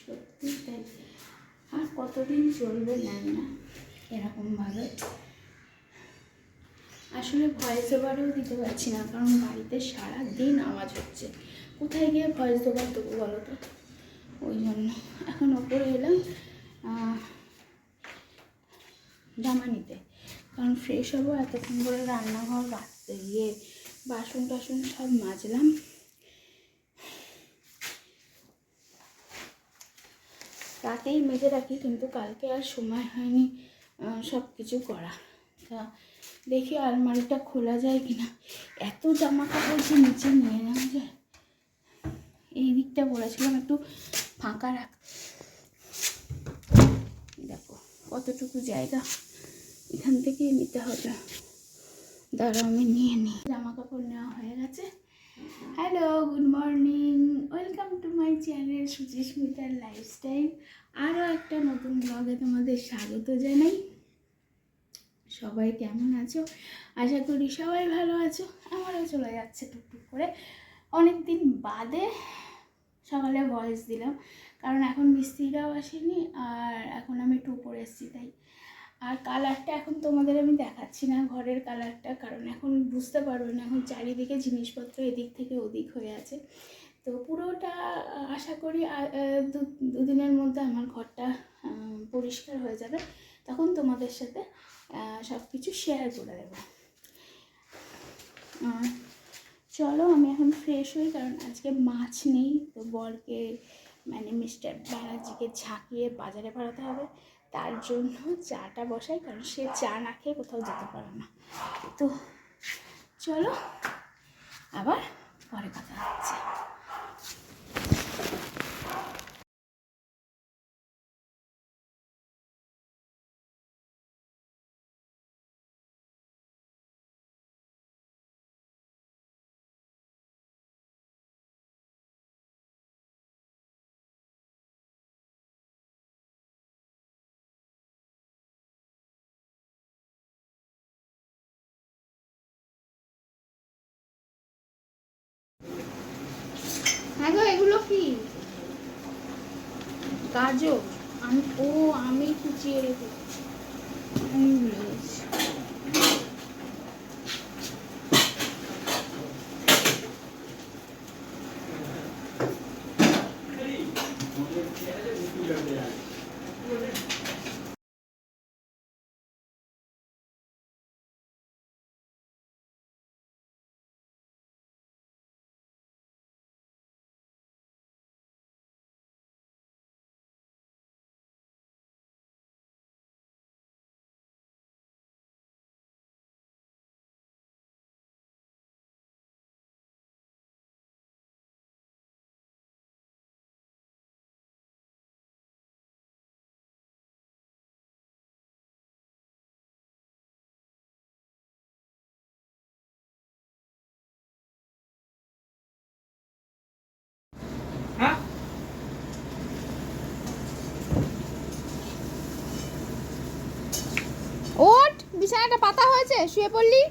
সত্যি তাই। আর কতদিন চলবে জানি না এরকমভাবে। আসলে ভয়েস ওভারও দিতে পারছি না, কারণ বাড়িতে সারাদিন আওয়াজ হচ্ছে। কোথায় গিয়ে ভয়েস ওভার দেবো বলো তো? ওই জন্য এখন ওপরে এলাম জামা নিতে, কারণ ফ্রেশ হবো। এতক্ষণ করে রান্নাঘর বাড়তে গিয়ে বাসন টাসন সব মাজলাম। রাতেই মেজে রাখি, কিন্তু কালকে আর সময় হয়নি সব কিছু করা। তা দেখি আলমারিটা খোলা যায় কিনা। এত জামা কাপড় যে নিচে নিয়ে নেওয়া যায়। এই দিকটা বলেছিলাম একটু ফাঁকা রাখ। দেখো কতটুকু জায়গা, এখান থেকেই নিতে হবে। দাঁড়াও আমি নিয়ে নিই। জামা কাপড় নেওয়া হয়ে গেছে। Hello, good morning, welcome to my channel সুচিস্মিতার লাইফস্টাইল। আরও একটা নতুন ব্লগে তোমাদের স্বাগত জানাই। সবাই কেমন আছো? আশা করি সবাই ভালো আছো। আমারও চলে যাচ্ছে টুকটুক করে। অনেক দিন বাদে সকালে ভয়েস দিলাম, কারণ এখন মিস্ত্রিরাও আসেনি, আর এখন আমি একটু উপরে এসেছি তাই। আর কালারটা এখন তোমাদের আমি দেখাচ্ছি না, ঘরের কালারটা, কারণ এখন বুঝতে পারবে না। এখন চারিদিকে জিনিসপত্র এদিক থেকে ওদিক হয়ে আছে। তো পুরোটা আশা করি দুদিনের মধ্যে আমার ঘরটা পরিষ্কার হয়ে যাবে, তখন তোমাদের সাথে সব কিছু শেয়ার করে দেবো। চলো আমি এখন ফ্রেশ হই, কারণ আজকে মাছ নেই। তো বরকে মানে মিস্টার ব্যানার্জিকে ঝাঁকিয়ে বাজারে পাঠাতে হবে, তার জন্য চাটা বসাই, কারণ সে চা না খেয়ে কোথাও যেতে পারে না। তো চলো আবার পরে কথা হচ্ছে। হ্যাঁ গো, এগুলো কি? গাজর? আমি কুচিয়ে রেখেছি, আমি ভুলে গেছি। ওঠ, বিছানাটা পাতা হয়েছে, শুয়ে পড়লি।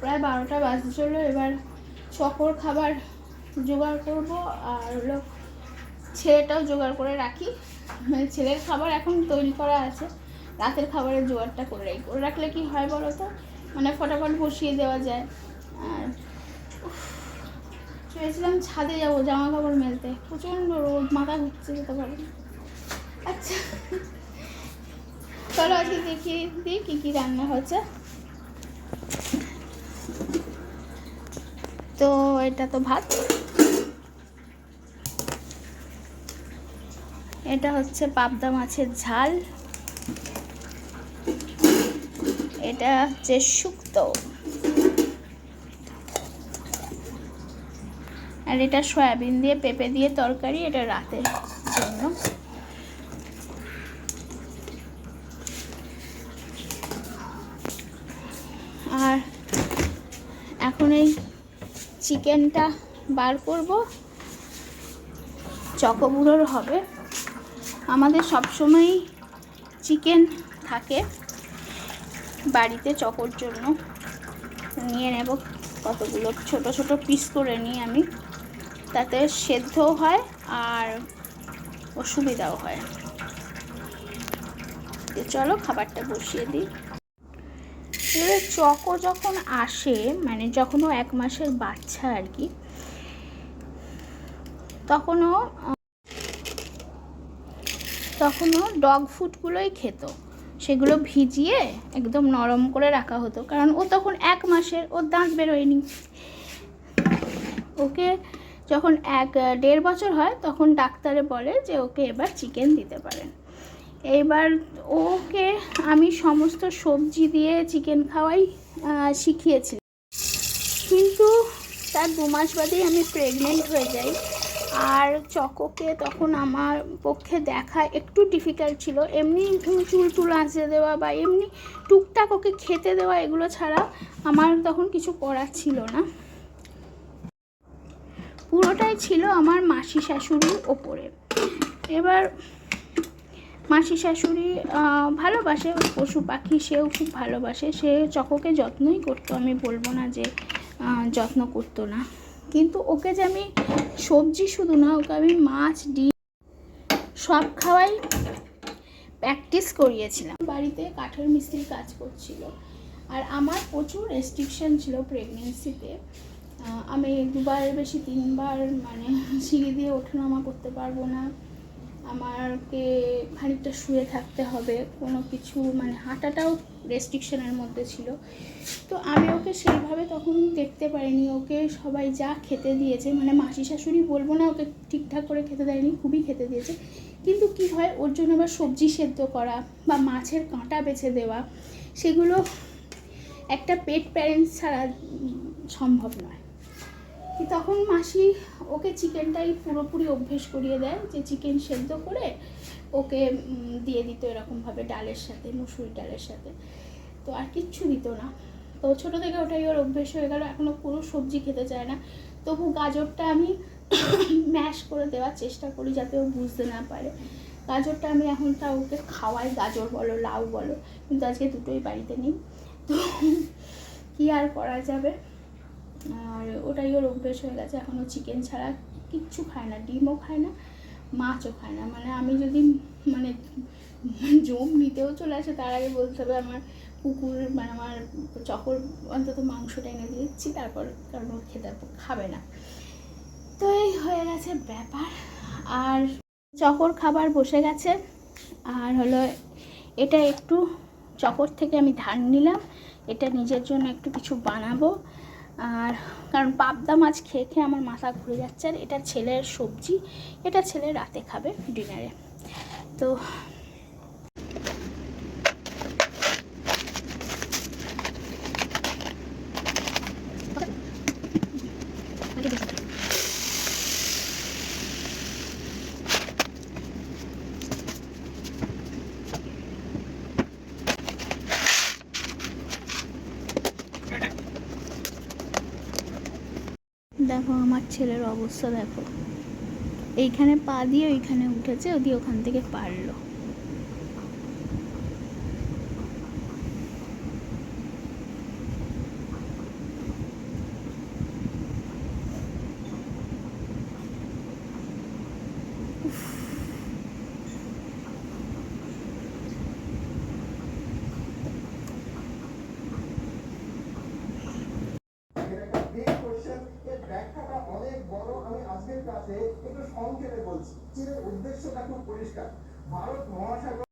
প্রায় 12টা বাজতে চললো। এবার চকর খাবার জোগাড় করব, আর হলো ছেলেটাও জোগাড় করে রাখি। মানে ছেলের খাবার এখন তৈরি করা আছে, রাতের খাবারের জোগাড়টা করে রাখলে কি হয় বলো তো, মানে ফটাফট বসিয়ে দেওয়া যায়। আর চেয়েছিলাম ছাদে যাবো জামা কাপড় মেলতে, প্রচণ্ড রোদ, মাথা ঘুরছে, যেতে পারি। আচ্ছা চলো আজকে দেখিয়ে দিই কী কী রান্না হচ্ছে। তো এটা তো ভাত, এটা হচ্ছে পাবদা মাছের ঝাল, এটা হচ্ছে শুক্তো, আর এটা সয়াবিন দিয়ে পেঁপে দিয়ে তরকারি, এটা রাতের জন্য। আর এখন এই চিকেনটা বার করব, চকোবুড়োর হবে। আমাদের সবসময়ই চিকেন থাকে বাড়িতে চকোর জন্য। নিয়ে নেব কতগুলো, ছোট ছোট পিস করে নিই আমি, তাতে সেদ্ধও হয় আর অসুবিধাও হয়। চলো খাবারটা বসিয়ে দিই। এবারে চকো যখন আসে, মানে যখন ও 1 মাসের বাচ্চা আর কি, তখনও ডগ ফুডগুলোই খেত। সেগুলো ভিজিয়ে একদম নরম করে রাখা হতো, কারণ ও তখন 1 মাসের, ওর দাঁত বেরোয়নি। ওকে যখন 1-1.5 বছর হয় তখন ডাক্তারে বলে যে ওকে এবার চিকেন দিতে পারেন। এবার ওকে আমি সমস্ত সবজি দিয়ে চিকেন খাওয়াই শিখিয়েছি, কিন্তু তার 2 মাস বাদেই আমি প্রেগনেন্ট হয়ে যাই। আর চকোকে তখন আমার পক্ষে দেখা একটু ডিফিকাল্ট ছিল। এমনি চুল আঁচড়ে দেওয়া বা এমনি টুকটাক ওকে খেতে দেওয়া, এগুলো ছাড়া আমার তখন কিছু করার ছিল না। পুরোটাই ছিল আমার মাসি শাশুড়ির ওপরে। এবার মাসি শাশুড়ি ভালোবাসে পশু পাখি, সেও খুব ভালোবাসে, সে চকোকে যত্নই করতো, আমি বলবো না যে যত্ন করতো না। কিন্তু ওকে যে আমি সবজি শুধু না, ওকে আমি মাছ, ডিম সব খাওয়াই প্র্যাকটিস করিয়েছিলাম। বাড়িতে কাঠের মিস্ত্রির কাজ করছিল, আর আমার প্রচুর রেস্ট্রিকশন ছিল প্রেগনেন্সিতে। আমি 2বার বেশি 3বার মানে সিঁড়ি দিয়ে ওঠানামা করতে পারবো না, আমাকে খানিকটা শুয়ে থাকতে হবে, কোনো কিছু মানে হাঁটাটাও রেস্ট্রিকশনের মধ্যে ছিল। তো আমি ওকে সেইভাবে তখন দেখতে পারিনি। ওকে সবাই যা খেতে দিয়েছে, মানে মাসি শাশুড়ি বলবো না ওকে ঠিকঠাক করে খেতে দেয়নি, খুবই খেতে দিয়েছে, কিন্তু কি হয় ওর জন্য আবার সবজি সেদ্ধ করা বা মাছের কাঁটা বেছে দেওয়া, সেগুলো একটা পেট প্যারেন্টস ছাড়া সম্ভব নয়। তখন মাসি ওকে চিকেনটাই পুরোপুরি অভ্যেস করিয়ে দেয়, যে চিকেন সেদ্ধ করে ওকে দিয়ে দিত এরকমভাবে ডালের সাথে, মুসুরি ডালের সাথে, তো আর কিচ্ছু দিত না। তো ছোটো থেকে ওটাই ওর অভ্যেস হয়ে গেল। এখনও পুরো সবজি খেতে চায় না, তবু গাজরটা আমি ম্যাশ করে দেওয়ার চেষ্টা করি যাতে ও বুঝতে না পারে। গাজরটা আমি এখন তা ওকে খাওয়াই, গাজর বলো লাউ বলো, কিন্তু আজকে দুটোই বাড়িতে নেই, তো কী আর করা যাবে। আর ওটাই ওর অভ্যেস হয়ে গেছে। এখনও চিকেন ছাড়া কিচ্ছু খায় না, ডিমও খায় না, মাছও খায় না। মানে আমি যদি মানে জম নিতেও চলে আসে, তার আগে বলতে হবে আমার কুকুর, মানে আমার চকর অন্তত মাংসটা এনে দিচ্ছি, তারপর, কারণ ও খেতে খাবে না। তো এই হয়ে গেছে ব্যাপার। আর চকর খাবার বসে গেছে, আর হলো এটা একটু চকর থেকে আমি ধার নিলাম, এটা নিজের জন্য একটু কিছু বানাবো। আর কারণ পাবদা মাছ খেয়ে খেয়ে আমার মাথা ঘুরে যাচ্ছে, আর এটা ছেলের সবজি, এটা ছেলে রাতে খাবে ডিনারে। তো দেখো আমার ছেলের অবস্থা দেখো, এইখানে পা দিয়ে ওইখানে উঠেছে, ওদিকে ওখান থেকে পারলো। ব্যাখ্যাটা অনেক বড়, আমি আজকের কাছে একটু সংক্ষেপে বলছি। চীনের উদ্দেশ্যটা খুব পরিষ্কার। ভারত মহাসাগর